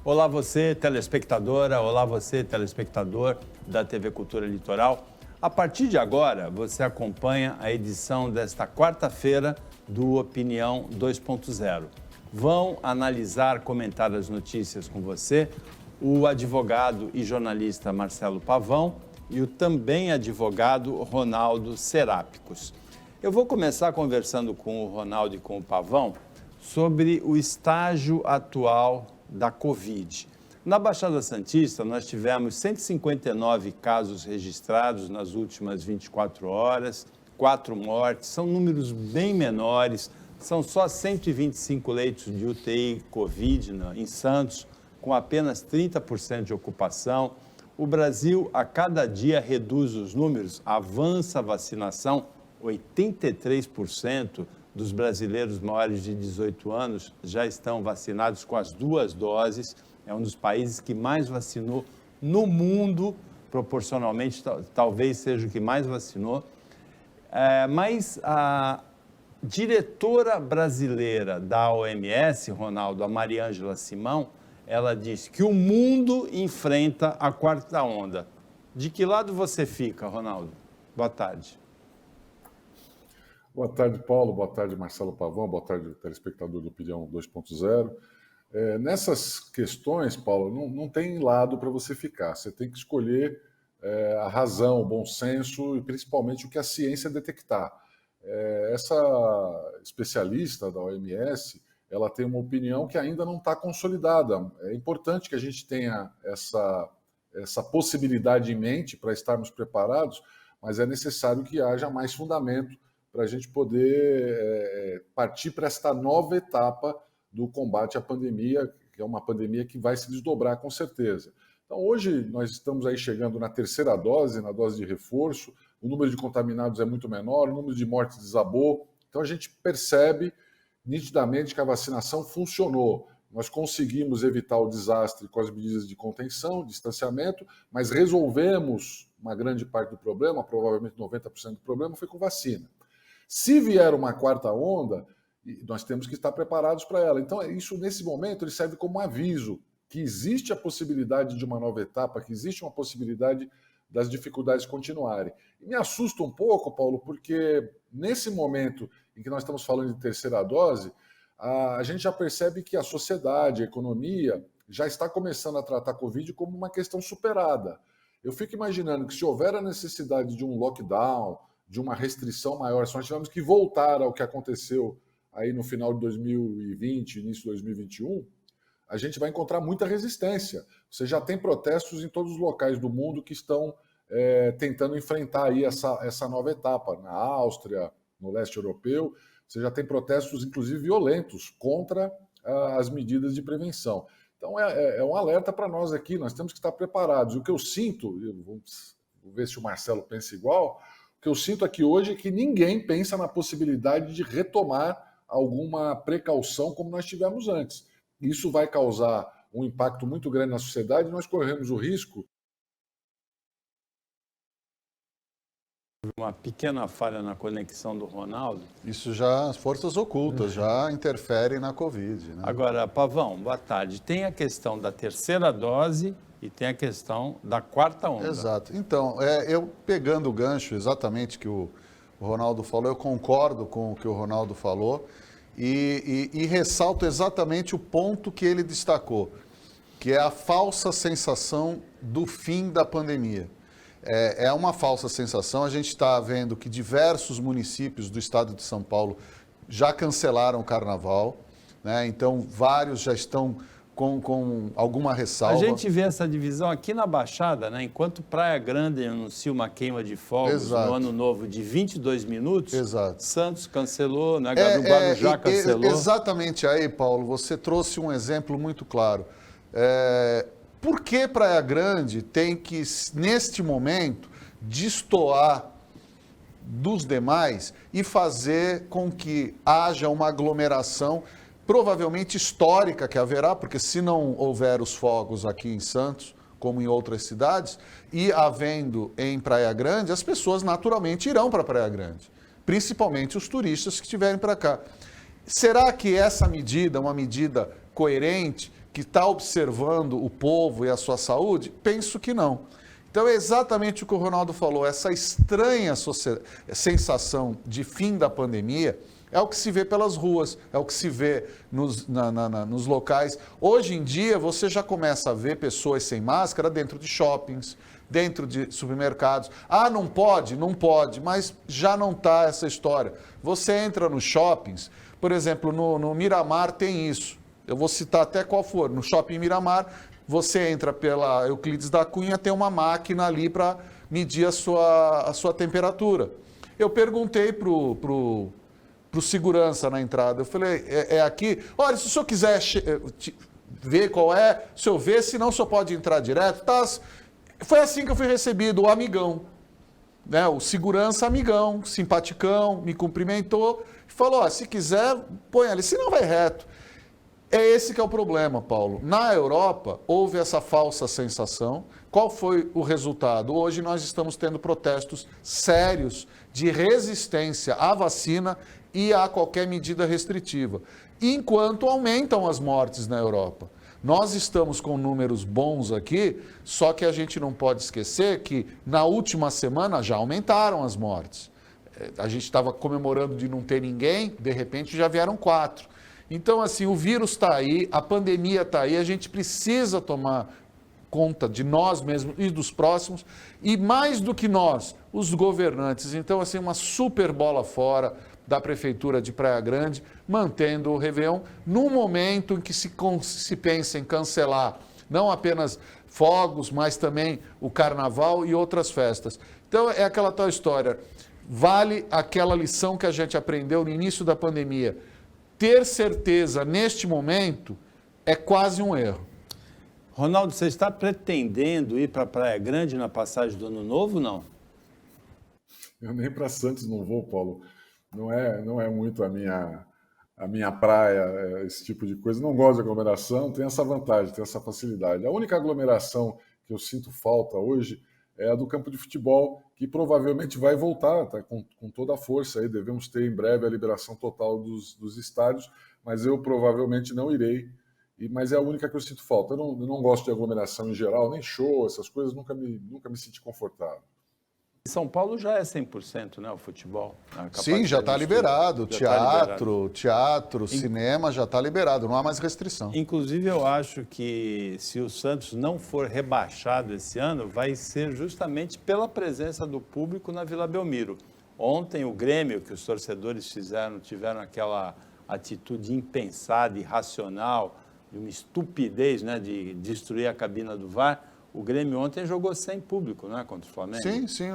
Olá você, telespectadora, olá você, telespectador da TV Cultura Litoral. A partir de agora, você acompanha a edição desta quarta-feira do Opinião 2.0. Vão analisar, comentar as notícias com você o advogado e jornalista Marcelo Pavão e o também advogado Ronaldo Serápicos. Eu vou começar conversando com o Ronaldo e com o Pavão sobre o estágio atual da Covid. Na Baixada Santista, nós tivemos 159 casos registrados nas últimas 24 horas, 4 mortes, são números bem menores, são só 125 leitos de UTI Covid em Santos, com apenas 30% de ocupação. O Brasil, a cada dia, reduz os números, avança a vacinação, 83% dos brasileiros maiores de 18 anos já estão vacinados com as 2 doses. É um dos países que mais vacinou no mundo, proporcionalmente, talvez seja o que mais vacinou. Mas a diretora brasileira da OMS, Ronaldo, a Mariângela Simão, ela disse que o mundo enfrenta a 4ª onda. De que lado você fica, Ronaldo? Boa tarde. Boa tarde, Paulo. Boa tarde, Marcelo Pavão. Boa tarde, telespectador do Opinião 2.0. Nessas questões, Paulo, não tem lado para você ficar. Você tem que escolher a razão, o bom senso e principalmente o que a ciência detectar. Essa especialista da OMS, ela tem uma opinião que ainda não está consolidada. É importante que a gente tenha essa possibilidade em mente para estarmos preparados, mas é necessário que haja mais fundamento para a gente poder partir para esta nova etapa do combate à pandemia, que é uma pandemia que vai se desdobrar com certeza. Então, hoje nós estamos aí chegando na 3ª dose, na dose de reforço, o número de contaminados é muito menor, o número de mortes desabou, então a gente percebe nitidamente que a vacinação funcionou. Nós conseguimos evitar o desastre com as medidas de contenção, distanciamento, mas resolvemos uma grande parte do problema, provavelmente 90% do problema foi com vacina. Se vier uma 4ª onda, nós temos que estar preparados para ela. Então, isso, nesse momento, ele serve como um aviso que existe a possibilidade de uma nova etapa, que existe uma possibilidade das dificuldades continuarem. E me assusta um pouco, Paulo, porque nesse momento em que nós estamos falando de 3ª dose, a gente já percebe que a sociedade, a economia, já está começando a tratar a Covid como uma questão superada. Eu fico imaginando que se houver a necessidade de um lockdown, de uma restrição maior, se nós tivermos que voltar ao que aconteceu aí no final de 2020, início de 2021, a gente vai encontrar muita resistência. Você já tem protestos em todos os locais do mundo que estão tentando enfrentar aí essa nova etapa. Na Áustria, no leste europeu, você já tem protestos, inclusive violentos, contra as medidas de prevenção. Então, é um alerta para nós aqui, nós temos que estar preparados. E o que eu sinto, vou ver se o Marcelo pensa igual, o que eu sinto aqui hoje é que ninguém pensa na possibilidade de retomar alguma precaução como nós tivemos antes. Isso vai causar um impacto muito grande na sociedade e nós corremos o risco. Uma pequena falha na conexão do Ronaldo. Isso já, as forças ocultas já interferem na Covid, né? Agora, Pavão, boa tarde. Tem a questão da 3ª dose e tem a questão da 4ª onda. Exato. Então, eu pegando o gancho exatamente que o Ronaldo falou, eu concordo com o que o Ronaldo falou e ressalto exatamente o ponto que ele destacou, que é a falsa sensação do fim da pandemia. É uma falsa sensação, a gente está vendo que diversos municípios do estado de São Paulo já cancelaram o carnaval, né? Então vários já estão com alguma ressalva. A gente vê essa divisão aqui na Baixada, né? Enquanto Praia Grande anuncia uma queima de fogos Exato. no Ano Novo de 22 minutos, Exato. Santos cancelou, né? Guarujá cancelou. Exatamente aí, Paulo, você trouxe um exemplo muito claro. Por que Praia Grande tem que, neste momento, destoar dos demais e fazer com que haja uma aglomeração provavelmente histórica que haverá, porque se não houver os fogos aqui em Santos, como em outras cidades, e havendo em Praia Grande, as pessoas naturalmente irão para Praia Grande, principalmente os turistas que estiverem para cá. Será que essa medida é uma medida coerente que está observando o povo e a sua saúde? Penso que não. Então é exatamente o que o Ronaldo falou, essa estranha sensação de fim da pandemia é o que se vê pelas ruas, é o que se vê nos locais. Hoje em dia você já começa a ver pessoas sem máscara dentro de shoppings, dentro de supermercados. Ah, não pode? Não pode, mas já não está essa história. Você entra nos shoppings, por exemplo, no Miramar tem isso. Eu vou citar até qual for. No Shopping Miramar, você entra pela Euclides da Cunha, tem uma máquina ali para medir a sua temperatura. Eu perguntei pro segurança na entrada, eu falei, é aqui? Olha, se o senhor quiser ver qual é, o senhor vê, senão o senhor pode entrar direto. Tá? Foi assim que eu fui recebido, o amigão. Né? O segurança amigão, simpaticão, me cumprimentou, falou, ó, se quiser, põe ali, senão vai reto. É esse que é o problema, Paulo. Na Europa, houve essa falsa sensação. Qual foi o resultado? Hoje nós estamos tendo protestos sérios de resistência à vacina e a qualquer medida restritiva, enquanto aumentam as mortes na Europa. Nós estamos com números bons aqui, só que a gente não pode esquecer que na última semana já aumentaram as mortes. A gente estava comemorando de não ter ninguém, de repente já vieram 4. Então, assim, o vírus está aí, a pandemia está aí, a gente precisa tomar conta de nós mesmos e dos próximos, e mais do que nós, os governantes. Então, assim, uma super bola fora da Prefeitura de Praia Grande, mantendo o Réveillon, num momento em que se pensa em cancelar não apenas fogos, mas também o Carnaval e outras festas. Então, é aquela tal história, vale aquela lição que a gente aprendeu no início da pandemia. Ter certeza neste momento é quase um erro. Ronaldo, você está pretendendo ir para Praia Grande na passagem do Ano Novo, não? Eu nem para Santos não vou, Paulo. Não é muito a minha praia, esse tipo de coisa. Não gosto de aglomeração, tem essa vantagem, tem essa facilidade. A única aglomeração que eu sinto falta hoje é a do campo de futebol, que provavelmente vai voltar, tá, com toda a força. Aí devemos ter em breve a liberação total dos estádios, mas eu provavelmente não irei. Mas é a única que eu sinto falta. Eu não gosto de aglomeração em geral, nem show, essas coisas, nunca me senti confortável. Em São Paulo já é 100%, né, o futebol? Sim, já está liberado. Teatro, cinema já está liberado, não há mais restrição. Inclusive, eu acho que se o Santos não for rebaixado esse ano, vai ser justamente pela presença do público na Vila Belmiro. Ontem, o Grêmio, que os torcedores tiveram aquela atitude impensada, irracional, de uma estupidez, né, de destruir a cabina do VAR. O Grêmio ontem jogou sem público, né, contra o Flamengo. Sim,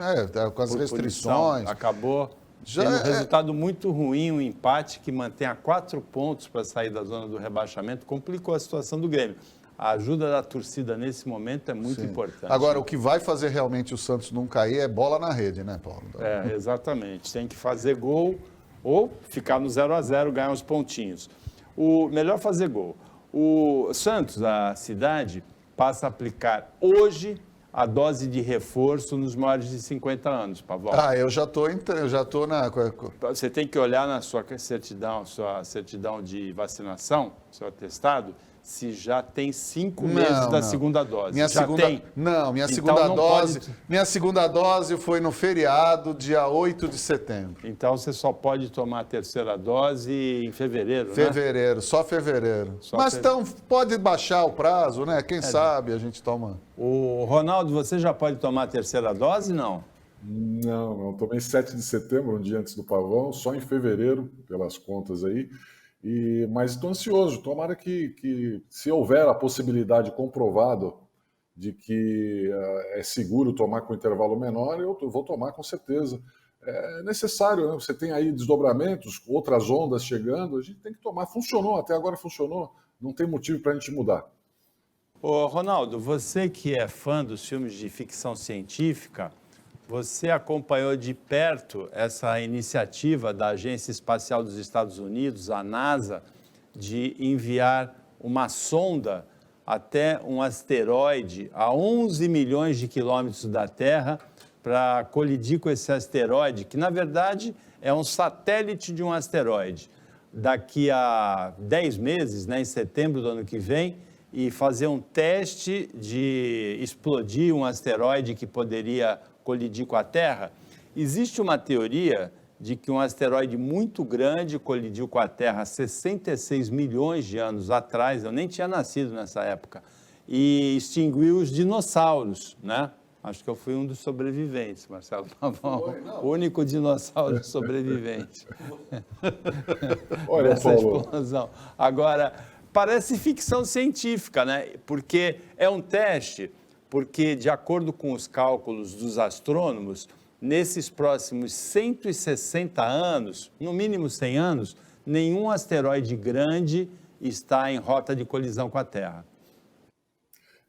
com as restrições. Acabou tendo um resultado muito ruim, um empate que mantém a 4 pontos para sair da zona do rebaixamento, complicou a situação do Grêmio. A ajuda da torcida nesse momento é muito importante. Agora, o que vai fazer realmente o Santos não cair é bola na rede, né, Paulo? Exatamente. Tem que fazer gol ou ficar no 0-0, ganhar uns pontinhos. Melhor fazer gol. O Santos, a cidade, passa a aplicar hoje a dose de reforço nos maiores de 50 anos, Pavão. Eu já estou na... Você tem que olhar na sua certidão de vacinação, seu atestado, se já tem 5 meses da segunda dose. Minha segunda dose foi no feriado, dia 8 de setembro. Então, você só pode tomar a terceira dose em fevereiro, né? Só fevereiro. Mas então, pode baixar o prazo, né? Quem sabe a gente toma... O Ronaldo, você já pode tomar a terceira dose, não? Não. Tomei 7 de setembro, um dia antes do Pavão, só em fevereiro, pelas contas aí. Mas estou ansioso, tomara que se houver a possibilidade comprovada de que é seguro tomar com intervalo menor, eu vou tomar com certeza. É necessário, né? Você tem aí desdobramentos, outras ondas chegando, a gente tem que tomar. Funcionou, até agora funcionou, não tem motivo para a gente mudar. Ô, Ronaldo, você que é fã dos filmes de ficção científica, você acompanhou de perto essa iniciativa da Agência Espacial dos Estados Unidos, a NASA, de enviar uma sonda até um asteroide a 11 milhões de quilômetros da Terra para colidir com esse asteroide, que na verdade é um satélite de um asteroide. Daqui a 10 meses, né, em setembro do ano que vem, e fazer um teste de explodir um asteroide que poderia colidir com a Terra. Existe uma teoria de que um asteroide muito grande colidiu com a Terra 66 milhões de anos atrás, eu nem tinha nascido nessa época, e extinguiu os dinossauros, né? Acho que eu fui um dos sobreviventes, Marcelo Pavão, o único dinossauro sobrevivente. Olha, dessa Paulo, explosão. Agora, parece ficção científica, né? Porque é um teste, porque, de acordo com os cálculos dos astrônomos, nesses próximos 160 anos, no mínimo 100 anos, nenhum asteroide grande está em rota de colisão com a Terra.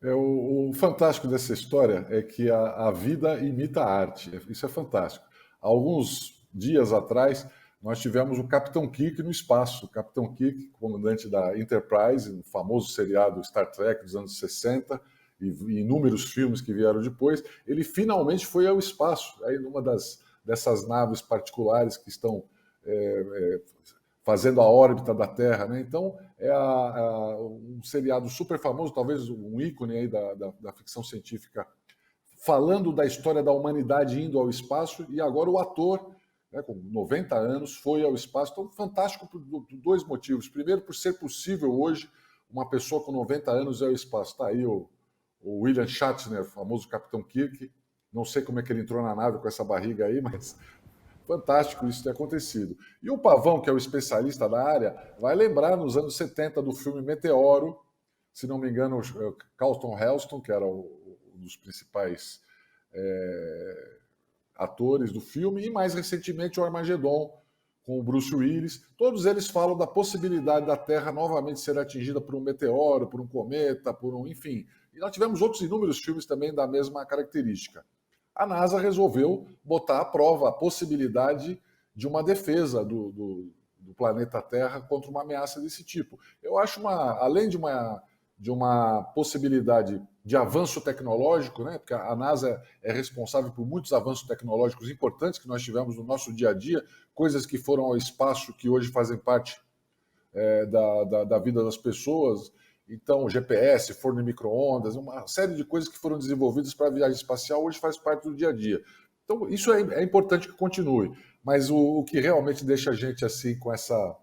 o fantástico dessa história é que a vida imita a arte. Isso é fantástico. Há alguns dias atrás, nós tivemos o Capitão Kirk no espaço. O Capitão Kirk, comandante da Enterprise, no famoso seriado Star Trek dos anos 60, e inúmeros filmes que vieram depois, ele finalmente foi ao espaço, aí numa dessas naves particulares que estão fazendo a órbita da Terra, né? Então, é um seriado super famoso, talvez um ícone aí da ficção científica, falando da história da humanidade indo ao espaço, e agora o ator, né, com 90 anos, foi ao espaço. Então, fantástico por dois motivos. Primeiro, por ser possível hoje uma pessoa com 90 anos ir ao espaço. Está aí o William Shatner, famoso Capitão Kirk. Não sei como é que ele entrou na nave com essa barriga aí, mas fantástico isso ter acontecido. E o Pavão, que é o especialista da área, vai lembrar nos anos 70 do filme Meteoro, se não me engano, Charlton Heston, que era um dos principais atores do filme, e mais recentemente o Armagedon, com o Bruce Willis. Todos eles falam da possibilidade da Terra novamente ser atingida por um meteoro, por um cometa, enfim. E nós tivemos outros inúmeros filmes também da mesma característica. A NASA resolveu botar à prova a possibilidade de uma defesa do planeta Terra contra uma ameaça desse tipo. Eu acho, além de uma possibilidade de avanço tecnológico, né, porque a NASA é responsável por muitos avanços tecnológicos importantes que nós tivemos no nosso dia a dia, coisas que foram ao espaço que hoje fazem parte da vida das pessoas. Então, GPS, forno de micro-ondas, uma série de coisas que foram desenvolvidas para a viagem espacial hoje faz parte do dia a dia. Então, isso é importante que continue. Mas o que realmente deixa a gente assim com essa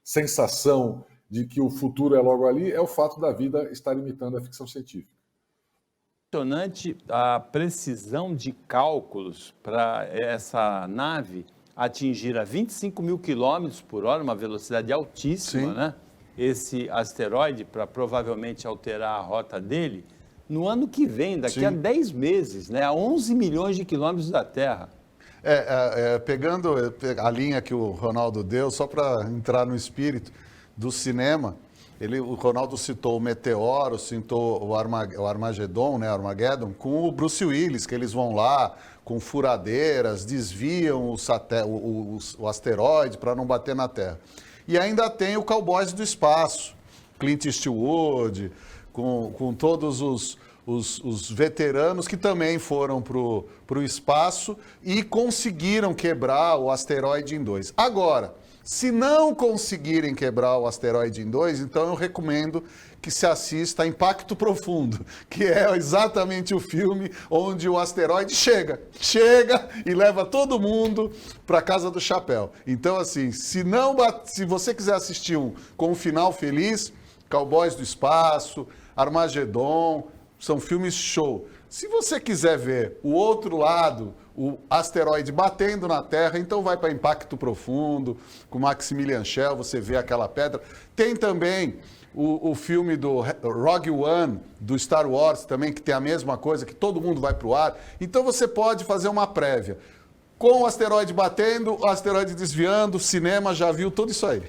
sensação de que o futuro é logo ali é o fato da vida estar imitando a ficção científica. Impressionante a precisão de cálculos para essa nave atingir a 25 mil quilômetros por hora, uma velocidade altíssima, Sim. né? Esse asteroide, para provavelmente alterar a rota dele, no ano que vem, daqui Sim. a 10 meses, né? A 11 milhões de quilômetros da Terra. Pegando a linha que o Ronaldo deu, só para entrar no espírito do cinema, o Ronaldo citou o Meteoro, citou o Armagedon, né, Armageddon, com o Bruce Willis, que eles vão lá com furadeiras, desviam o asteroide para não bater na Terra. E ainda tem o Cowboys do Espaço, Clint Eastwood, com todos os veteranos que também foram para o espaço e conseguiram quebrar o asteroide em dois. Agora, se não conseguirem quebrar o asteroide em dois, então eu recomendo que se assista a Impacto Profundo, que é exatamente o filme onde o asteroide chega e leva todo mundo para a Casa do Chapéu. Então, assim, se você quiser assistir com um final feliz, Cowboys do Espaço, Armagedon, são filmes show. Se você quiser ver o outro lado, o asteroide batendo na Terra, então vai para Impacto Profundo, com Maximilian Schell, você vê aquela pedra. Tem também o filme do Rogue One, do Star Wars também, que tem a mesma coisa, que todo mundo vai para o ar. Então você pode fazer uma prévia. Com o asteroide batendo, o asteroide desviando, o cinema já viu tudo isso aí.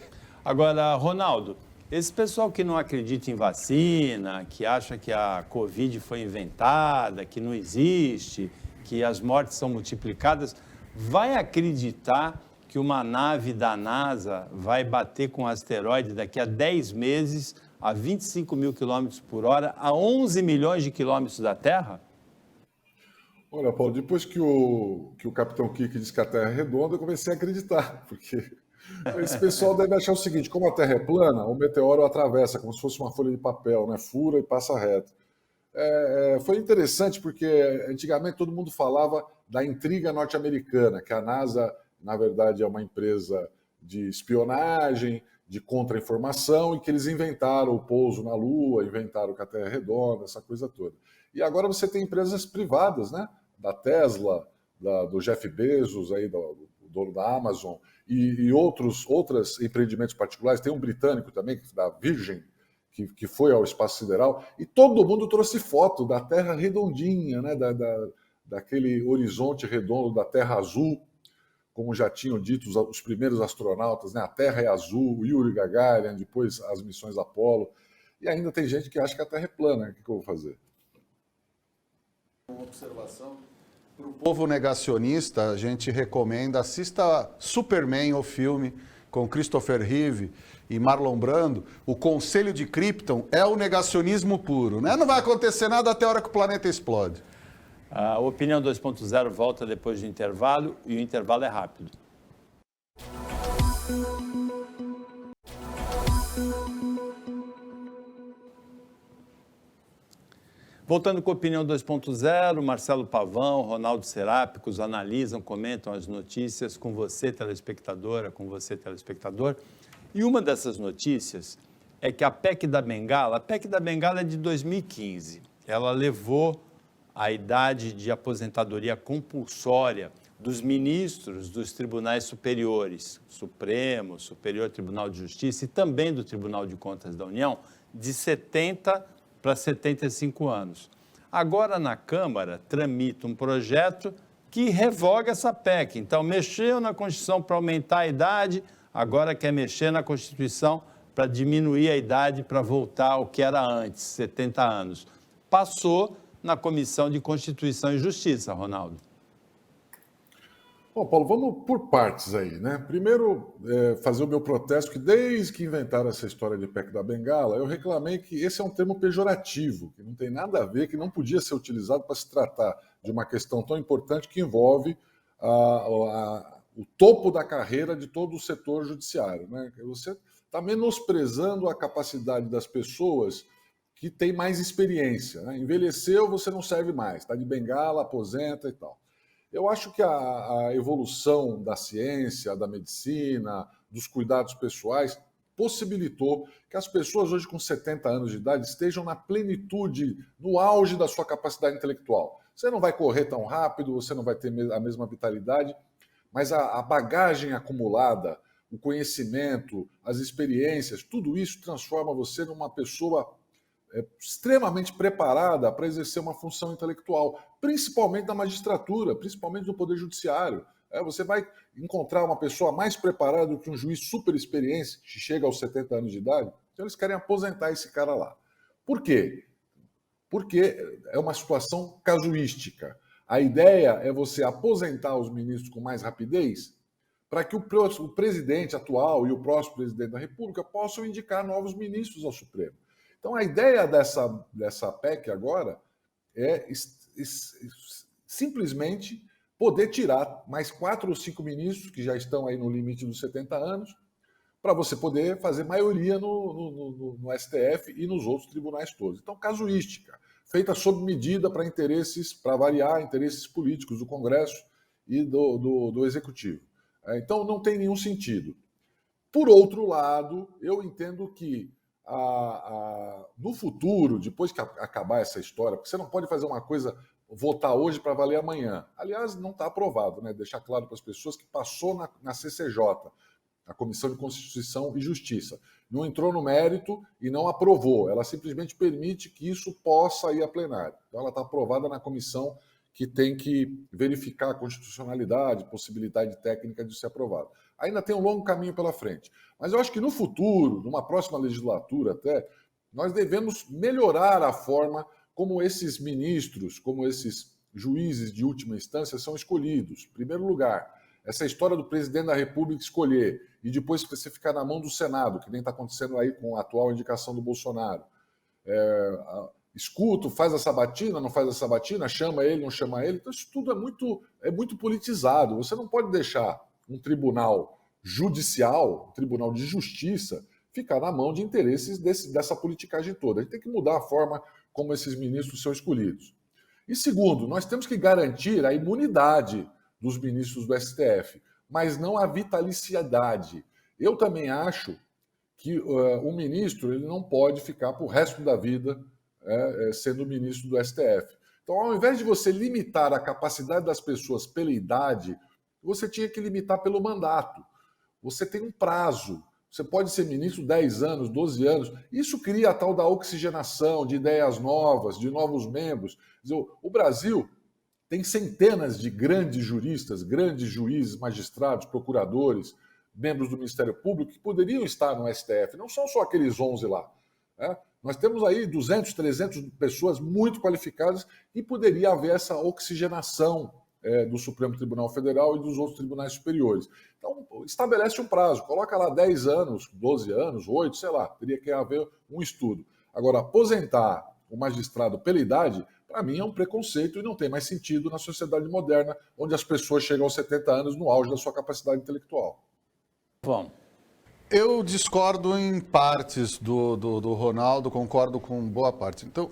Agora, Ronaldo, esse pessoal que não acredita em vacina, que acha que a Covid foi inventada, que não existe, que as mortes são multiplicadas, vai acreditar que uma nave da NASA vai bater com um asteroide daqui a 10 meses, a 25 mil quilômetros por hora, a 11 milhões de quilômetros da Terra? Olha, Paulo, depois que o Capitão Kirk disse que a Terra é redonda, eu comecei a acreditar, porque Esse pessoal deve achar o seguinte, como a Terra é plana, o meteoro atravessa como se fosse uma folha de papel, né? Fura e passa reto. Foi interessante porque antigamente todo mundo falava da intriga norte-americana, que a NASA, na verdade, é uma empresa de espionagem, de contra-informação, e que eles inventaram o pouso na Lua, inventaram que a Terra é redonda, essa coisa toda. E agora você tem empresas privadas, né? Da Tesla, do Jeff Bezos, aí, do dono da Amazon, e outros empreendimentos particulares. Tem um britânico também, da Virgin, que foi ao espaço sideral, e todo mundo trouxe foto da Terra redondinha, né? Daquele horizonte redondo da Terra azul, como já tinham dito os primeiros astronautas, né? A Terra é azul, Yuri Gagarin, depois as missões Apollo, e ainda tem gente que acha que a Terra é plana. O que eu vou fazer? Uma observação. Para o povo negacionista, a gente recomenda, assista Superman, o filme, com Christopher Reeve e Marlon Brando. O Conselho de Krypton é o negacionismo puro, né? Não vai acontecer nada até a hora que o planeta explode. A Opinião 2.0 volta depois do intervalo, e o intervalo é rápido. Voltando com a Opinião 2.0, Marcelo Pavão, Ronaldo Serápicos analisam, comentam as notícias com você, telespectadora, com você, telespectador. E uma dessas notícias é que a PEC da Bengala é de 2015. Ela levou a idade de aposentadoria compulsória dos ministros dos tribunais superiores, Supremo, Superior Tribunal de Justiça e também do Tribunal de Contas da União, de 70 para 75 anos. Agora, na Câmara, tramita um projeto que revoga essa PEC. Então, mexeu na Constituição para aumentar a idade, agora quer mexer na Constituição para diminuir a idade para voltar ao que era antes, 70 anos. Passou na Comissão de Constituição e Justiça, Ronaldo. Bom, Paulo, vamos por partes aí, né? Primeiro, fazer o meu protesto, que desde que inventaram essa história de PEC da Bengala, eu reclamei que esse é um termo pejorativo, que não tem nada a ver, que não podia ser utilizado para se tratar de uma questão tão importante que envolve o topo da carreira de todo o setor judiciário, né? Você está menosprezando a capacidade das pessoas que têm mais experiência, né? Envelheceu, você não serve mais, está de bengala, aposenta e tal. Eu acho que a evolução da ciência, da medicina, dos cuidados pessoais, possibilitou que as pessoas hoje com 70 anos de idade estejam na plenitude, no auge da sua capacidade intelectual. Você não vai correr tão rápido, você não vai ter a mesma vitalidade, mas a bagagem acumulada, o conhecimento, as experiências, tudo isso transforma você numa pessoa extremamente preparada para exercer uma função intelectual, principalmente na magistratura, principalmente no Poder Judiciário. Você vai encontrar uma pessoa mais preparada do que um juiz super experiente, que chega aos 70 anos de idade, então eles querem aposentar esse cara lá. Por quê? Porque é uma situação casuística. A ideia é você aposentar os ministros com mais rapidez para que o presidente atual e o próximo presidente da República possam indicar novos ministros ao Supremo. Então, a ideia dessa PEC agora é simplesmente poder tirar mais 4 ou 5 ministros, que já estão aí no limite dos 70 anos, para você poder fazer maioria no STF e nos outros tribunais todos. Então, casuística, feita sob medida para interesses, para variar interesses políticos do Congresso e do Executivo. Então, não tem nenhum sentido. Por outro lado, eu entendo que no futuro, depois que acabar essa história, porque você não pode fazer uma coisa, votar hoje para valer amanhã. Aliás, não está aprovado, né? Deixar claro para as pessoas que passou na CCJ, a Comissão de Constituição e Justiça. Não entrou no mérito e não aprovou. Ela simplesmente permite que isso possa ir a plenário. Então, ela está aprovada na comissão que tem que verificar a constitucionalidade, possibilidade técnica de ser aprovado. Ainda tem um longo caminho pela frente. Mas eu acho que no futuro, numa próxima legislatura até, nós devemos melhorar a forma como esses ministros, como esses juízes de última instância são escolhidos. Em primeiro lugar, essa história do presidente da República escolher e depois você ficar na mão do Senado, que nem está acontecendo aí com a atual indicação do Bolsonaro. Escuta, faz a sabatina, não faz a sabatina, chama ele, não chama ele. Então, isso tudo é muito politizado. Você não pode deixar um tribunal judicial, Tribunal de Justiça, ficar na mão de interesses dessa politicagem toda. A gente tem que mudar a forma como esses ministros são escolhidos. E segundo, nós temos que garantir a imunidade dos ministros do STF, mas não a vitaliciedade. Eu também acho que o ministro ele não pode ficar para o resto da vida sendo ministro do STF. Então, ao invés de você limitar a capacidade das pessoas pela idade, você tinha que limitar pelo mandato. Você tem um prazo. Você pode ser ministro 10 anos, 12 anos. Isso cria a tal da oxigenação de ideias novas, de novos membros. O Brasil tem centenas de grandes juristas, grandes juízes, magistrados, procuradores, membros do Ministério Público que poderiam estar no STF. Não são só aqueles 11 lá. Né? Nós temos aí 200, 300 pessoas muito qualificadas e poderia haver essa oxigenação do Supremo Tribunal Federal e dos outros tribunais superiores. Então, estabelece um prazo, coloca lá 10 anos, 12 anos, 8, sei lá, teria que haver um estudo. Agora, aposentar o magistrado pela idade, para mim é um preconceito e não tem mais sentido na sociedade moderna, onde as pessoas chegam aos 70 anos no auge da sua capacidade intelectual. Vamos. Eu discordo em partes do Ronaldo, concordo com boa parte. Então,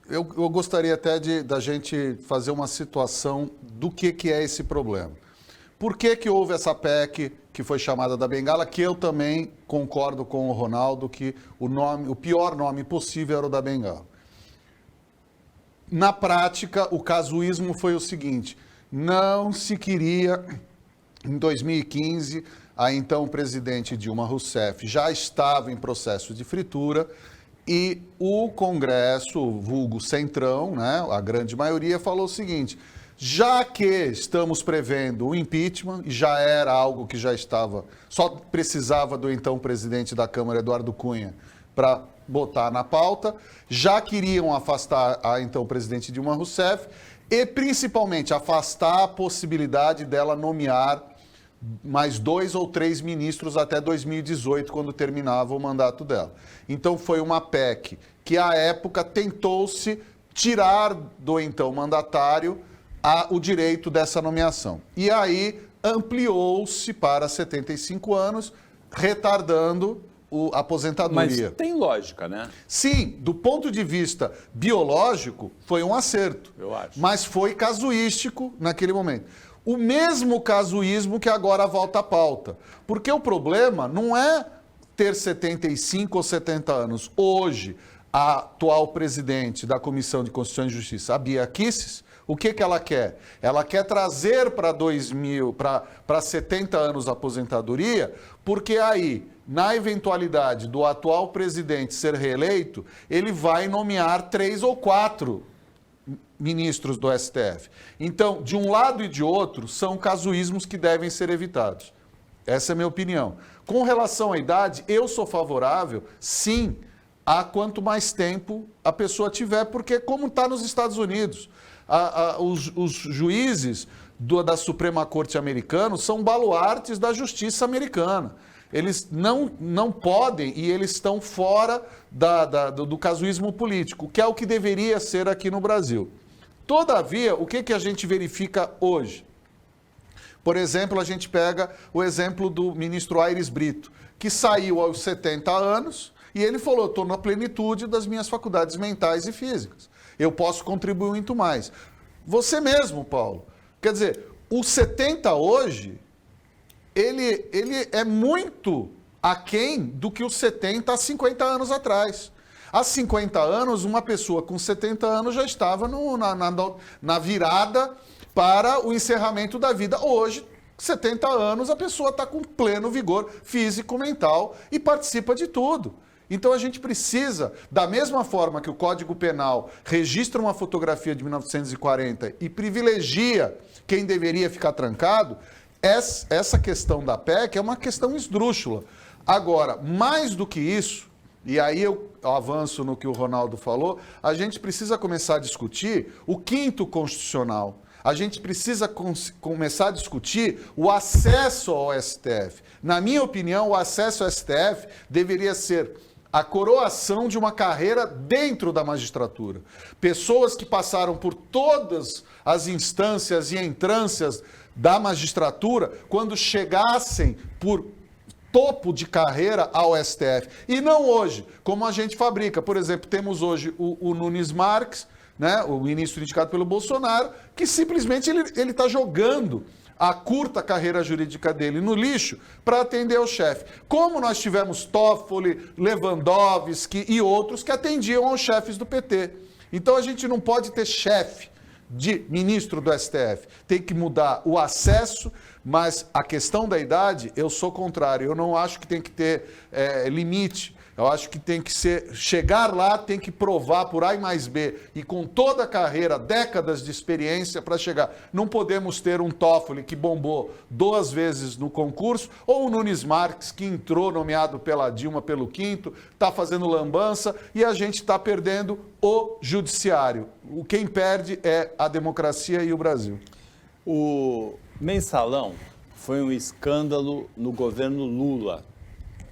eu gostaria até da gente fazer uma situação do que é esse problema. Por que houve essa PEC que foi chamada da Bengala, que eu também concordo com o Ronaldo que o pior nome possível era o da Bengala. Na prática, o casuísmo foi o seguinte, não se queria, em 2015, a então presidente Dilma Rousseff já estava em processo de fritura e o Congresso, vulgo Centrão, né, a grande maioria, falou o seguinte, já que estamos prevendo o impeachment, e já era algo que já estava, só precisava do então presidente da Câmara, Eduardo Cunha, para botar na pauta, já queriam afastar a então presidente Dilma Rousseff e principalmente afastar a possibilidade dela nomear mais 2 ou 3 ministros até 2018, quando terminava o mandato dela. Então foi uma PEC que, à época, tentou-se tirar do então mandatário o direito dessa nomeação. E aí ampliou-se para 75 anos, retardando a aposentadoria. Mas tem lógica, né? Sim, do ponto de vista biológico, foi um acerto. Eu acho. Mas foi casuístico naquele momento. O mesmo casuísmo que agora volta à pauta. Porque o problema não é ter 75 ou 70 anos. Hoje, a atual presidente da Comissão de Constituição e Justiça, a Bia Kicis, o que ela quer? Ela quer trazer para 70 anos a aposentadoria, porque aí, na eventualidade do atual presidente ser reeleito, ele vai nomear 3 ou 4 ministros do STF. Então, de um lado e de outro, são casuísmos que devem ser evitados. Essa é a minha opinião. Com relação à idade, eu sou favorável, sim, a quanto mais tempo a pessoa tiver, porque como está nos Estados Unidos, os juízes da Suprema Corte americana são baluartes da justiça americana. Eles não podem e eles estão fora do casuísmo político, que é o que deveria ser aqui no Brasil. Todavia, o que a gente verifica hoje? Por exemplo, a gente pega o exemplo do ministro Aires Brito, que saiu aos 70 anos e ele falou, estou na plenitude das minhas faculdades mentais e físicas. Eu posso contribuir muito mais. Você mesmo, Paulo. Quer dizer, o 70 hoje, ele é muito aquém do que os 70 há 50 anos atrás. Há 50 anos, uma pessoa com 70 anos já estava na virada para o encerramento da vida. Hoje, 70 anos, a pessoa está com pleno vigor físico, mental e participa de tudo. Então a gente precisa, da mesma forma que o Código Penal registra uma fotografia de 1940 e privilegia quem deveria ficar trancado, essa questão da PEC é uma questão esdrúxula. Agora, mais do que isso, e aí eu avanço no que o Ronaldo falou, a gente precisa começar a discutir o 5º constitucional. A gente precisa começar a discutir o acesso ao STF. Na minha opinião, o acesso ao STF deveria ser a coroação de uma carreira dentro da magistratura. Pessoas que passaram por todas as instâncias e entrâncias da magistratura, quando chegassem por topo de carreira ao STF. E não hoje, como a gente fabrica. Por exemplo, temos hoje o Nunes Marques, né, o ministro indicado pelo Bolsonaro, que simplesmente ele está jogando a curta carreira jurídica dele no lixo para atender ao chefe. Como nós tivemos Toffoli, Lewandowski e outros que atendiam aos chefes do PT. Então a gente não pode ter chefe de ministro do STF. Tem que mudar o acesso, mas a questão da idade, eu sou contrário. Eu não acho que tem que ter limite. Eu acho que tem que chegar lá, tem que provar por A mais B e com toda a carreira, décadas de experiência para chegar. Não podemos ter um Toffoli que bombou 2 vezes no concurso ou o Nunes Marques que entrou nomeado pela Dilma pelo 5º, está fazendo lambança e a gente está perdendo o judiciário. Quem perde é a democracia e o Brasil. O mensalão foi um escândalo no governo Lula,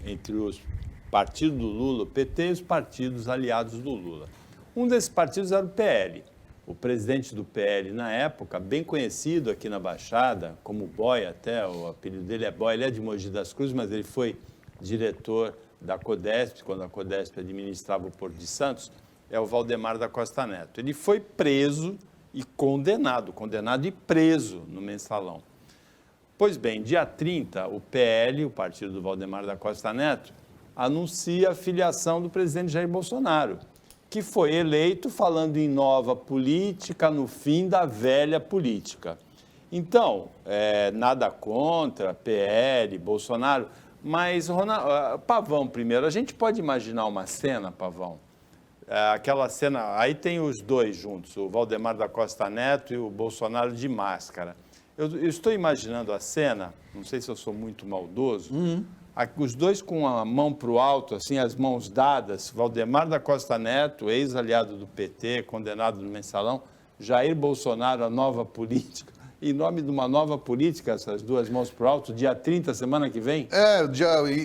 entre os partido do Lula, o PT e os partidos aliados do Lula. Um desses partidos era o PL. O presidente do PL, na época, bem conhecido aqui na Baixada, como Boy até, o apelido dele é Boy, ele é de Mogi das Cruzes, mas ele foi diretor da Codesp, quando a Codesp administrava o Porto de Santos, é o Valdemar da Costa Neto. Ele foi preso e condenado e preso no mensalão. Pois bem, dia 30, o PL, o partido do Valdemar da Costa Neto, anuncia a filiação do presidente Jair Bolsonaro, que foi eleito falando em nova política no fim da velha política. Então, nada contra PL, Bolsonaro, mas, Pavão, primeiro, a gente pode imaginar uma cena, Pavão? Aquela cena, aí tem os dois juntos, o Valdemar da Costa Neto e o Bolsonaro de máscara. Eu estou imaginando a cena, não sei se eu sou muito maldoso, os dois com a mão para o alto, assim, as mãos dadas, Valdemar da Costa Neto, ex-aliado do PT, condenado no mensalão, Jair Bolsonaro, a nova política. Em nome de uma nova política, essas duas mãos para o alto, dia 30, semana que vem?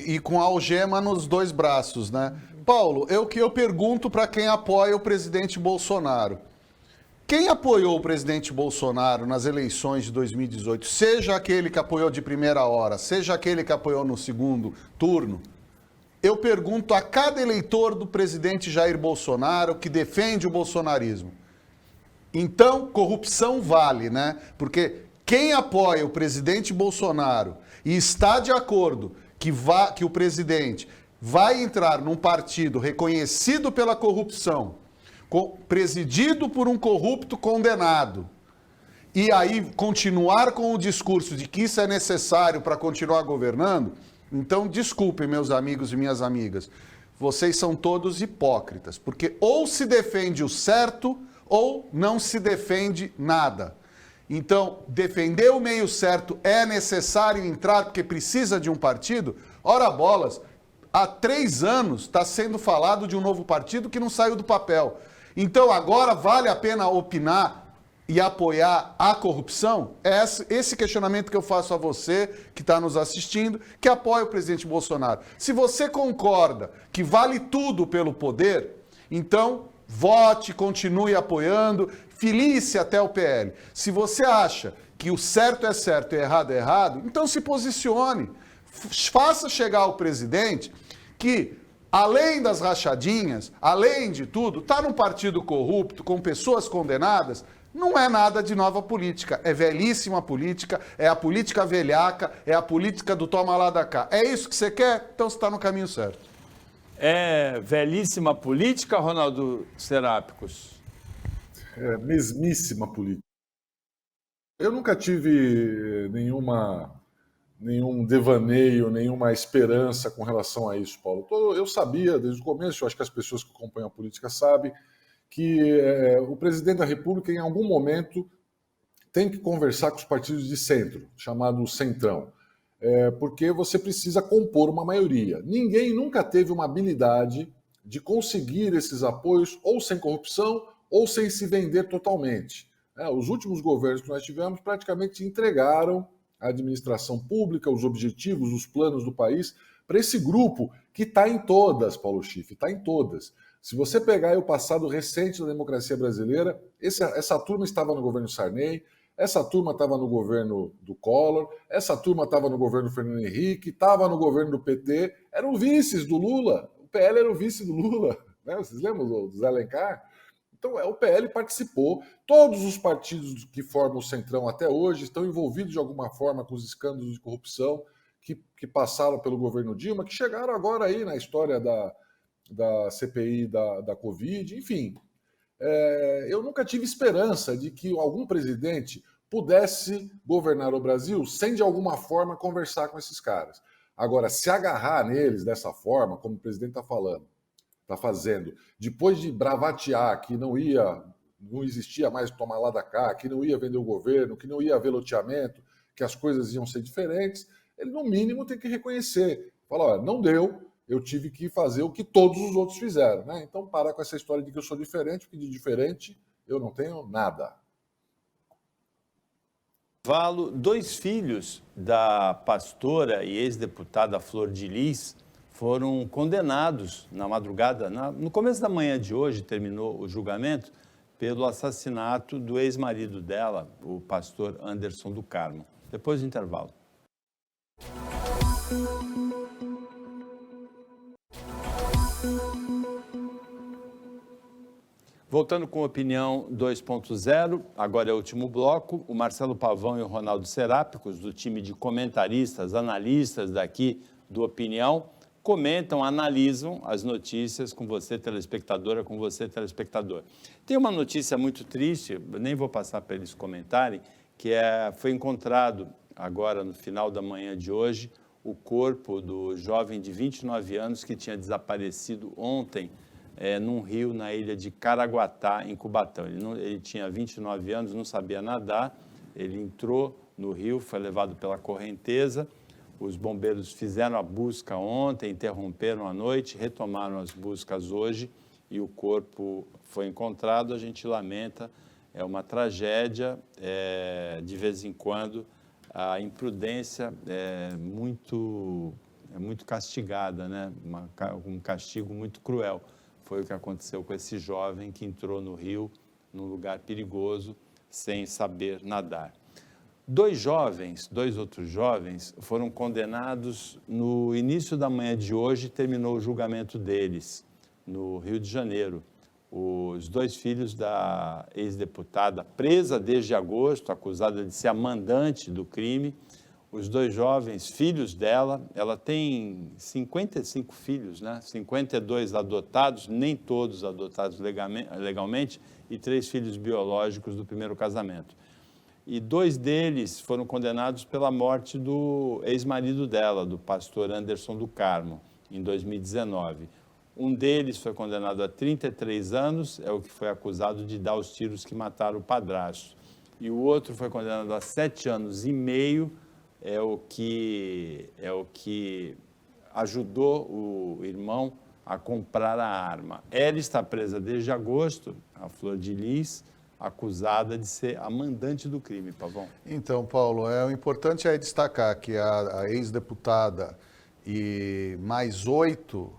E com a algema nos 2 braços, né? Paulo, eu pergunto para quem apoia o presidente Bolsonaro. Quem apoiou o presidente Bolsonaro nas eleições de 2018, seja aquele que apoiou de primeira hora, seja aquele que apoiou no segundo turno, eu pergunto a cada eleitor do presidente Jair Bolsonaro que defende o bolsonarismo. Então, corrupção vale, né? Porque quem apoia o presidente Bolsonaro e está de acordo que o presidente vai entrar num partido reconhecido pela corrupção, presidido por um corrupto condenado, e aí continuar com o discurso de que isso é necessário para continuar governando, então desculpem, meus amigos e minhas amigas, vocês são todos hipócritas, porque ou se defende o certo ou não se defende nada. Então, defender o meio certo é necessário entrar porque precisa de um partido? Ora bolas, há 3 anos está sendo falado de um novo partido que não saiu do papel. Então, agora vale a pena opinar e apoiar a corrupção? É esse questionamento que eu faço a você, que está nos assistindo, que apoia o presidente Bolsonaro. Se você concorda que vale tudo pelo poder, então vote, continue apoiando, filie-se até o PL. Se você acha que o certo é certo e o errado é errado, então se posicione. Faça chegar ao presidente que, além das rachadinhas, além de tudo, está num partido corrupto, com pessoas condenadas, não é nada de nova política. É velhíssima política, é a política velhaca, é a política do toma lá da cá. É isso que você quer? Então você está no caminho certo. É velhíssima política, Ronaldo Serápicos? É mesmíssima política. Eu nunca tive nenhum devaneio, nenhuma esperança com relação a isso, Paulo. Eu sabia desde o começo, eu acho que as pessoas que acompanham a política sabem, que o presidente da República, em algum momento, tem que conversar com os partidos de centro, chamado centrão, porque você precisa compor uma maioria. Ninguém nunca teve uma habilidade de conseguir esses apoios ou sem corrupção ou sem se vender totalmente. Os últimos governos que nós tivemos praticamente entregaram a administração pública, os objetivos, os planos do país para esse grupo que está em todas, Paulo Schiff, está em todas. Se você pegar o passado recente da democracia brasileira, essa turma estava no governo Sarney, essa turma estava no governo do Collor, essa turma estava no governo do Fernando Henrique, estava no governo do PT, eram vices do Lula. O PL era o vice do Lula, né? Vocês lembram do Zé Alencar? Então, o PL participou, todos os partidos que formam o Centrão até hoje estão envolvidos de alguma forma com os escândalos de corrupção que passaram pelo governo Dilma, que chegaram agora aí na história da CPI da Covid, enfim. Eu nunca tive esperança de que algum presidente pudesse governar o Brasil sem, de alguma forma, conversar com esses caras. Agora, se agarrar neles dessa forma, como o presidente está fazendo, depois de bravatear que não existia mais tomar lá da cá, que não ia vender o governo, que não ia haver loteamento, que as coisas iam ser diferentes, ele, no mínimo, tem que reconhecer. Falar, olha, não deu, eu tive que fazer o que todos os outros fizeram, né? Então, parar com essa história de que eu sou diferente, porque de diferente eu não tenho nada. Valo, 2 filhos da pastora e ex-deputada Flor de Lis foram condenados na madrugada, no começo da manhã de hoje, terminou o julgamento, pelo assassinato do ex-marido dela, o pastor Anderson do Carmo. Depois do intervalo. Voltando com Opinião 2.0, agora é o último bloco. O Marcelo Pavão e o Ronaldo Serápicos, do time de comentaristas, analistas daqui do Opinião, comentam, analisam as notícias com você, telespectadora, com você, telespectador. Tem uma notícia muito triste, nem vou passar para eles comentarem, que foi encontrado agora no final da manhã de hoje o corpo do jovem de 29 anos que tinha desaparecido ontem num rio na ilha de Caraguatá, em Cubatão. Ele tinha 29 anos, não sabia nadar, ele entrou no rio, foi levado pela correnteza. Os bombeiros fizeram a busca ontem, interromperam à noite, retomaram as buscas hoje e o corpo foi encontrado. A gente lamenta, é uma tragédia, de vez em quando a imprudência é muito castigada, né? Um castigo muito cruel. Foi o que aconteceu com esse jovem que entrou no rio, num lugar perigoso, sem saber nadar. 2 outros jovens, foram condenados no início da manhã de hoje, terminou o julgamento deles, no Rio de Janeiro. Os 2 filhos da ex-deputada, presa desde agosto, acusada de ser a mandante do crime. Os 2 jovens, filhos dela, ela tem 55 filhos, né? 52 adotados, nem todos adotados legalmente, e 3 filhos biológicos do primeiro casamento. E 2 deles foram condenados pela morte do ex-marido dela, do pastor Anderson do Carmo, em 2019. Um deles foi condenado a 33 anos, é o que foi acusado de dar os tiros que mataram o padrasto. E o outro foi condenado a 7 anos e meio, é o que ajudou o irmão a comprar a arma. Ela está presa desde agosto, a Flor de Lis, acusada de ser a mandante do crime, Pavão. Então, Paulo, o importante é destacar que a ex-deputada e mais 8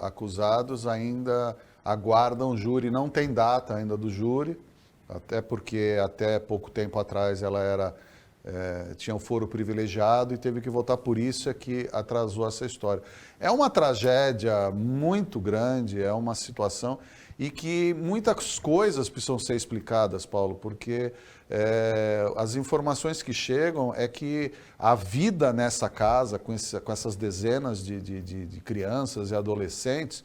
acusados ainda aguardam júri, não tem data ainda do júri, até porque até pouco tempo atrás ela tinha um foro privilegiado e teve que votar, por isso é que atrasou essa história. É uma tragédia muito grande, é uma situação e que muitas coisas precisam ser explicadas, Paulo, porque as informações que chegam é que a vida nessa casa, com essas dezenas de crianças e adolescentes,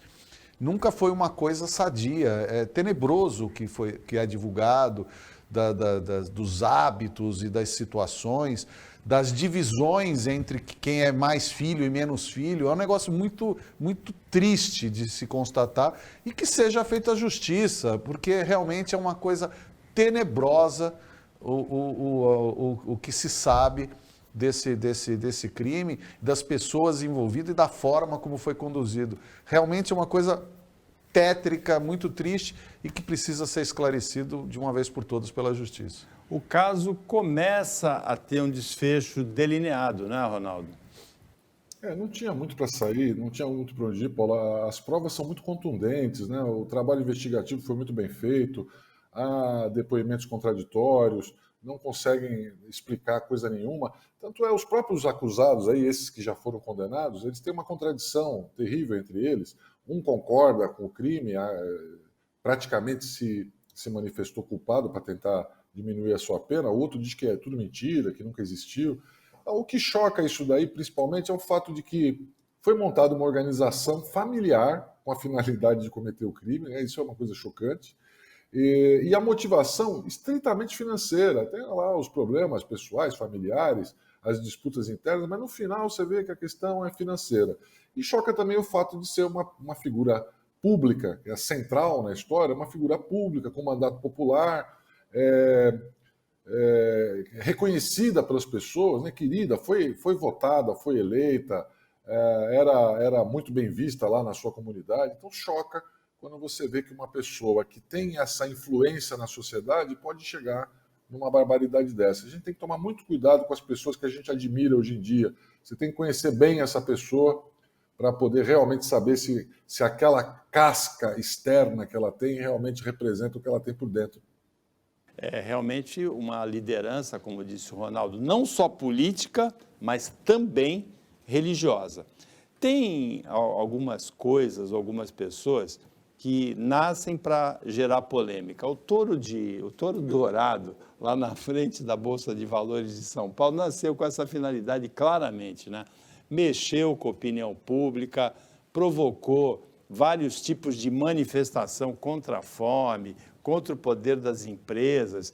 nunca foi uma coisa sadia. É tenebroso o que é divulgado, dos hábitos e das situações, das divisões entre quem é mais filho e menos filho. É um negócio muito, muito triste de se constatar e que seja feita a justiça, porque realmente é uma coisa tenebrosa o que se sabe desse crime, das pessoas envolvidas e da forma como foi conduzido. Realmente é uma coisa tétrica, muito triste e que precisa ser esclarecido de uma vez por todas pela justiça. O caso começa a ter um desfecho delineado, né, Ronaldo? Não tinha muito para sair, não tinha muito para onde ir, Paulo. As provas são muito contundentes, né? O trabalho investigativo foi muito bem feito, há depoimentos contraditórios, não conseguem explicar coisa nenhuma. Tanto é, os próprios acusados, aí, esses que já foram condenados, eles têm uma contradição terrível entre eles. Um concorda com o crime, praticamente se manifestou culpado para tentar diminuir a sua pena, o outro diz que é tudo mentira, que nunca existiu. O que choca isso daí, principalmente, é o fato de que foi montada uma organização familiar com a finalidade de cometer o crime, né? Isso é uma coisa chocante. E a motivação estritamente financeira. Tem lá os problemas pessoais, familiares, as disputas internas, mas no final você vê que a questão é financeira. E choca também o fato de ser uma figura pública, que é central na história, uma figura pública com mandato popular, reconhecida pelas pessoas, né, querida, foi votada, foi eleita, era muito bem vista lá na sua comunidade. Então choca quando você vê que uma pessoa que tem essa influência na sociedade pode chegar numa barbaridade dessa. A gente tem que tomar muito cuidado com as pessoas que a gente admira hoje em dia. Você tem que conhecer bem essa pessoa para poder realmente saber se aquela casca externa que ela tem realmente representa o que ela tem por dentro. É realmente uma liderança, como disse o Ronaldo, não só política, mas também religiosa. Tem algumas coisas, algumas pessoas que nascem para gerar polêmica. O touro dourado, lá na frente da Bolsa de Valores de São Paulo, nasceu com essa finalidade claramente, né? Mexeu com a opinião pública, provocou vários tipos de manifestação contra a fome, contra o poder das empresas.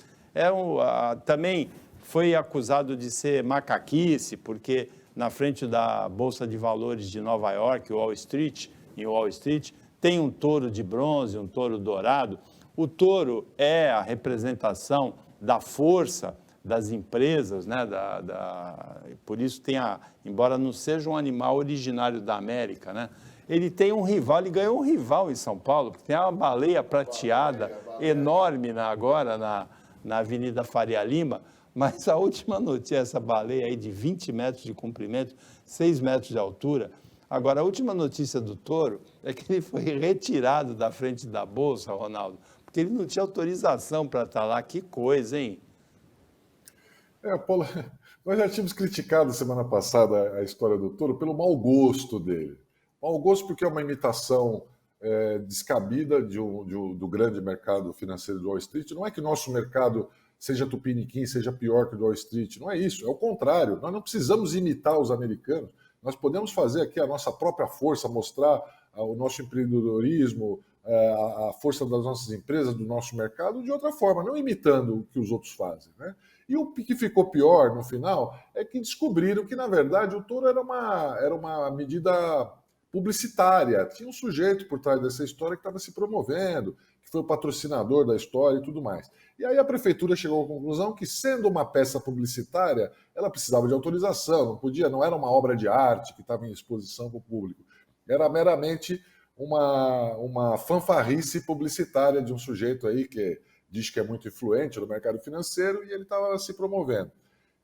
Também foi acusado de ser macaquice, porque na frente da Bolsa de Valores de Nova York, em Wall Street, tem um touro de bronze, um touro dourado. O touro é a representação da força das empresas, né? Por isso embora não seja um animal originário da América, né? Ele tem um rival, ele ganhou um rival em São Paulo, porque tem uma baleia prateada enorme agora na Avenida Faria Lima, mas a última notícia, essa baleia aí de 20 metros de comprimento, 6 metros de altura. Agora, a última notícia do touro é que ele foi retirado da frente da Bolsa, Ronaldo, porque ele não tinha autorização para estar lá. Que coisa, hein? Paulo, nós já tínhamos criticado semana passada a história do touro pelo mau gosto dele. Mau gosto porque é uma imitação descabida do grande mercado financeiro do Wall Street. Não é que o nosso mercado seja tupiniquim, seja pior que o do Wall Street. Não é isso, é o contrário. Nós não precisamos imitar os americanos. Nós podemos fazer aqui a nossa própria força, mostrar o nosso empreendedorismo, a força das nossas empresas, do nosso mercado, de outra forma, não imitando o que os outros fazem, né? E o que ficou pior no final é que descobriram que, na verdade, o touro era uma medida publicitária. Tinha um sujeito por trás dessa história que estava se promovendo, que foi o patrocinador da história e tudo mais. E aí a prefeitura chegou à conclusão que, sendo uma peça publicitária, ela precisava de autorização, não era uma obra de arte que estava em exposição para o público. Era meramente uma fanfarrice publicitária de um sujeito aí que diz que é muito influente no mercado financeiro e ele estava se promovendo.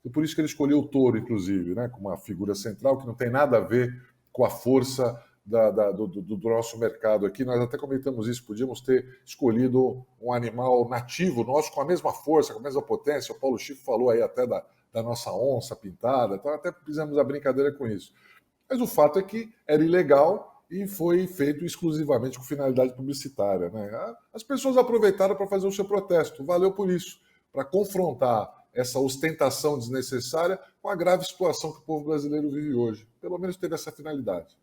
E por isso que ele escolheu o touro, inclusive, né, como uma figura central que não tem nada a ver com a força do nosso mercado aqui. Nós até comentamos isso, podíamos ter escolhido um animal nativo nosso com a mesma força, com a mesma potência. O Paulo Chico falou aí até da nossa onça pintada, então até fizemos a brincadeira com isso. Mas o fato é que era ilegal e foi feito exclusivamente com finalidade publicitária, né? As pessoas aproveitaram para fazer o seu protesto, valeu por isso, para confrontar essa ostentação desnecessária com a grave situação que o povo brasileiro vive hoje. Pelo menos teve essa finalidade.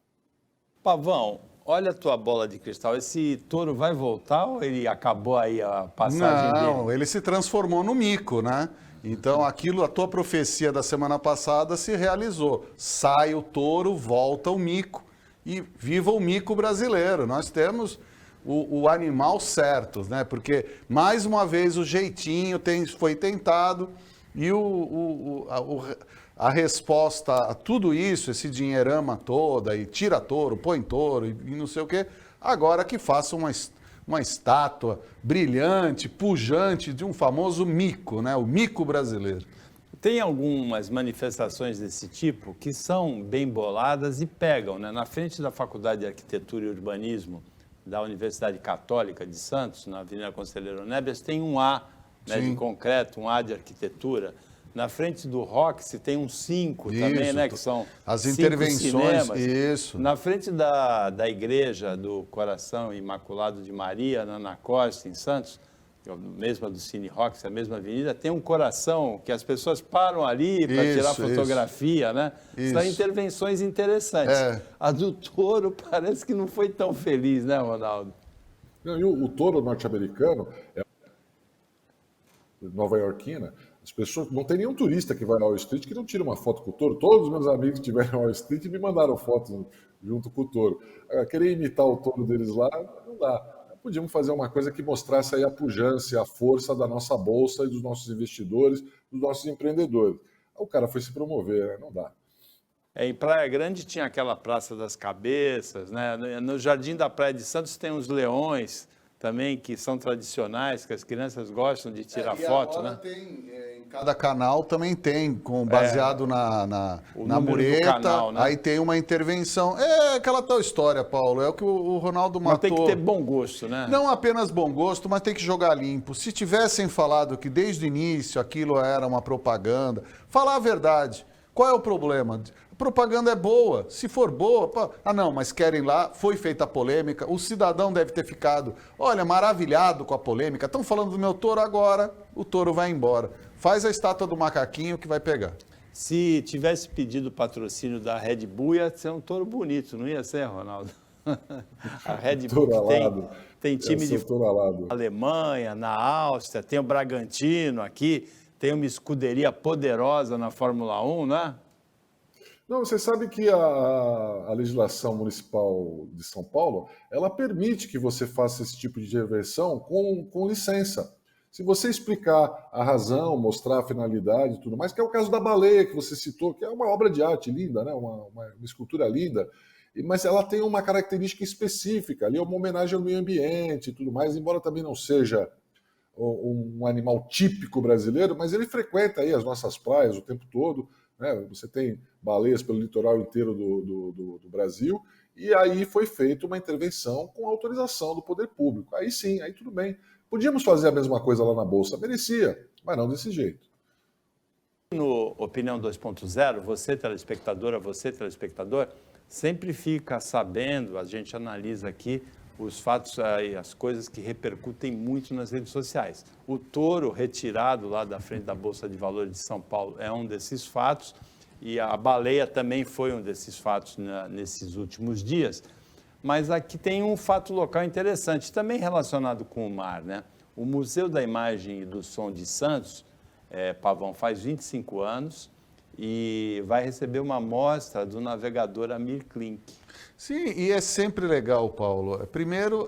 Pavão, olha a tua bola de cristal. Esse touro vai voltar ou ele acabou aí a passagem dele? Não, ele se transformou no mico, né? Então, a tua profecia da semana passada se realizou. Sai o touro, volta o mico. E viva o mico brasileiro. Nós temos o animal certo, né? Porque, mais uma vez, o jeitinho foi tentado e a resposta a tudo isso, esse dinheirama toda, e tira touro, põe touro e não sei o quê, agora que faça uma estátua brilhante, pujante de um famoso mico, né? O mico brasileiro. Tem algumas manifestações desse tipo que são bem boladas e pegam, né? Na frente da Faculdade de Arquitetura e Urbanismo da Universidade Católica de Santos, na Avenida Conselheiro Neves, tem um A, né, de concreto, um A de arquitetura. Na frente do Roxy tem um 5 também, né? Que são as 5 intervenções, cinemas. isso. Na frente da Igreja do Coração Imaculado de Maria, na Ana Costa, em Santos, a mesma do Cine Roxy, a mesma avenida, tem um coração que as pessoas param ali para tirar fotografia, né? São intervenções interessantes. A do Toro parece que não foi tão feliz, né, Ronaldo? Não, e o touro norte-americano, nova-iorquina, as pessoas, não tem nenhum turista que vai ao Wall Street que não tira uma foto com o touro. Todos os meus amigos que estiveram ao Wall Street me mandaram fotos junto com o touro. Querer imitar o touro deles lá, não dá. Podíamos fazer uma coisa que mostrasse aí a pujança, a força da nossa bolsa e dos nossos investidores, dos nossos empreendedores. O cara foi se promover, né? Não dá. Em Praia Grande tinha aquela Praça das Cabeças, né? No Jardim da Praia de Santos tem os leões também, que são tradicionais, que as crianças gostam de tirar foto, né? Tem, em cada canal também tem, baseado na mureta, canal, né? Aí tem uma intervenção. É aquela tal história, Paulo, é o que o Ronaldo matou. Mas tem que ter bom gosto, né? Não apenas bom gosto, mas tem que jogar limpo. Se tivessem falado que desde o início aquilo era uma propaganda, falar a verdade. Qual é o problema? Propaganda é boa, se for boa, não, mas querem lá, foi feita a polêmica, o cidadão deve ter ficado, olha, maravilhado com a polêmica, estão falando do meu touro agora, o touro vai embora. Faz a estátua do macaquinho que vai pegar. Se tivesse pedido patrocínio da Red Bull, ia ser um touro bonito, não ia ser, Ronaldo? A Red Bull tem time de Alemanha, na Áustria, tem o Bragantino aqui, tem uma escuderia poderosa na Fórmula 1, né? Não, você sabe que a legislação municipal de São Paulo, ela permite que você faça esse tipo de intervenção com licença. Se você explicar a razão, mostrar a finalidade e tudo mais, que é o caso da baleia que você citou, que é uma obra de arte linda, né? uma escultura linda, mas ela tem uma característica específica, ali é uma homenagem ao meio ambiente e tudo mais, embora também não seja um animal típico brasileiro, mas ele frequenta aí as nossas praias o tempo todo, né? Você tem baleias pelo litoral inteiro do Brasil, e aí foi feita uma intervenção com autorização do poder público. Aí sim, aí tudo bem. Podíamos fazer a mesma coisa lá na Bolsa, merecia, mas não desse jeito. No Opinião 2.0, você telespectador, sempre fica sabendo, a gente analisa aqui os fatos e as coisas que repercutem muito nas redes sociais. O touro retirado lá da frente da Bolsa de Valores de São Paulo é um desses fatos, e a baleia também foi um desses fatos nesses últimos dias. Mas aqui tem um fato local interessante, também relacionado com o mar, né? O Museu da Imagem e do Som de Santos, Pavão, faz 25 anos e vai receber uma amostra do navegador Amir Klink. Sim, e é sempre legal, Paulo. Primeiro,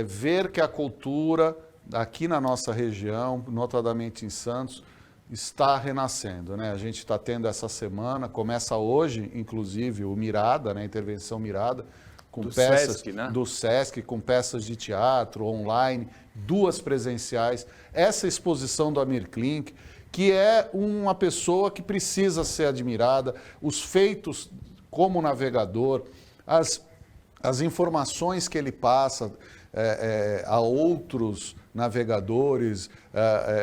ver que a cultura aqui na nossa região, notadamente em Santos, está renascendo, né? A gente está tendo essa semana, começa hoje, inclusive, o Mirada, né? A intervenção Mirada, com peças Sesc, né? do Sesc, com peças de teatro, online, 2 presenciais. Essa exposição do Amir Klink, que é uma pessoa que precisa ser admirada, os feitos como navegador, as informações que ele passa a outros navegadores,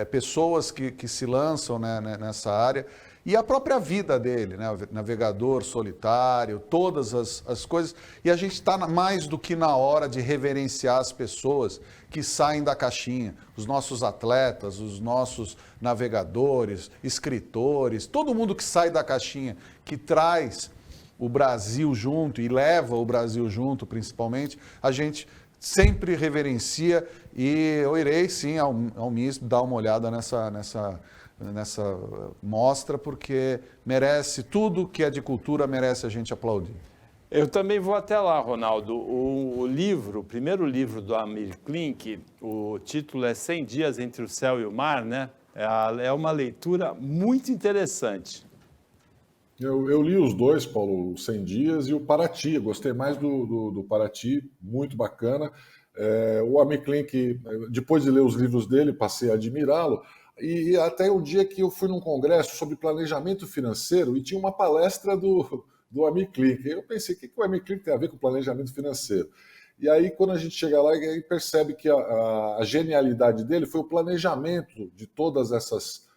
pessoas que se lançam, né, nessa área, e a própria vida dele, né, navegador solitário, todas as coisas. E a gente está mais do que na hora de reverenciar as pessoas que saem da caixinha, os nossos atletas, os nossos navegadores, escritores, todo mundo que sai da caixinha, que traz o Brasil junto e leva o Brasil junto, principalmente, a gente sempre reverencia, e eu irei sim ao MIS dar uma olhada nessa mostra, porque merece, tudo que é de cultura merece a gente aplaudir. Eu também vou até lá, Ronaldo. O primeiro livro do Amir Klink, o título é 100 Dias entre o Céu e o Mar, né? É uma leitura muito interessante. Eu li os dois, Paulo, o 100 Dias e o Paraty. Eu gostei mais do Paraty, muito bacana. O Amir Klink, depois de ler os livros dele, passei a admirá-lo. E até o dia que eu fui num congresso sobre planejamento financeiro e tinha uma palestra do Amir Klink. Eu pensei, o que o Amir Klink tem a ver com planejamento financeiro? E aí, quando a gente chega lá, aí percebe que a genialidade dele foi o planejamento de todas essas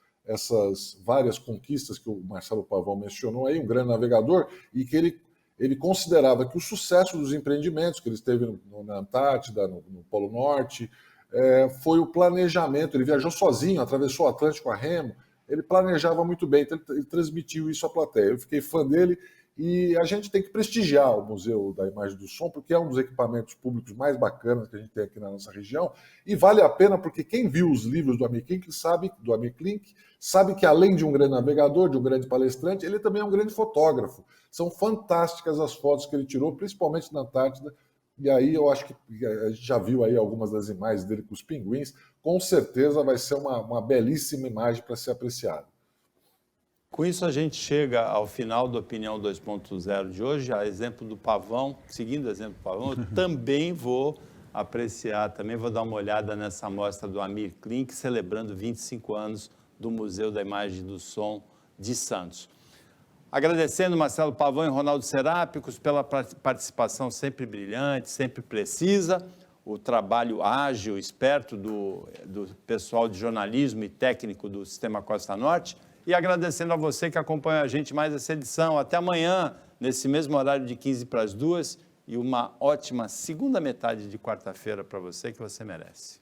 várias conquistas que o Marcelo Pavão mencionou aí, um grande navegador, e que ele considerava que o sucesso dos empreendimentos que ele teve na Antártida, no Polo Norte, foi o planejamento. Ele viajou sozinho, atravessou o Atlântico a remo, ele planejava muito bem, então ele transmitiu isso à plateia. Eu fiquei fã dele e a gente tem que prestigiar o Museu da Imagem e do Som, porque é um dos equipamentos públicos mais bacanas que a gente tem aqui na nossa região, e vale a pena porque quem viu os livros do Amir Klink sabe que além de um grande navegador, de um grande palestrante, ele também é um grande fotógrafo. São fantásticas as fotos que ele tirou, principalmente na Antártida. E aí eu acho que a gente já viu aí algumas das imagens dele com os pinguins. Com certeza vai ser uma belíssima imagem para ser apreciada. Com isso a gente chega ao final do Opinião 2.0 de hoje. A exemplo do Pavão, seguindo o exemplo do Pavão, eu também vou apreciar, também vou dar uma olhada nessa amostra do Amir Klink, celebrando 25 anos do Museu da Imagem e do Som de Santos. Agradecendo Marcelo Pavão e Ronaldo Serápicos pela participação sempre brilhante, sempre precisa, o trabalho ágil, esperto do pessoal de jornalismo e técnico do Sistema Costa Norte, e agradecendo a você que acompanha a gente mais essa edição. Até amanhã, nesse mesmo horário de 15 para as 2, e uma ótima segunda metade de quarta-feira para você que você merece.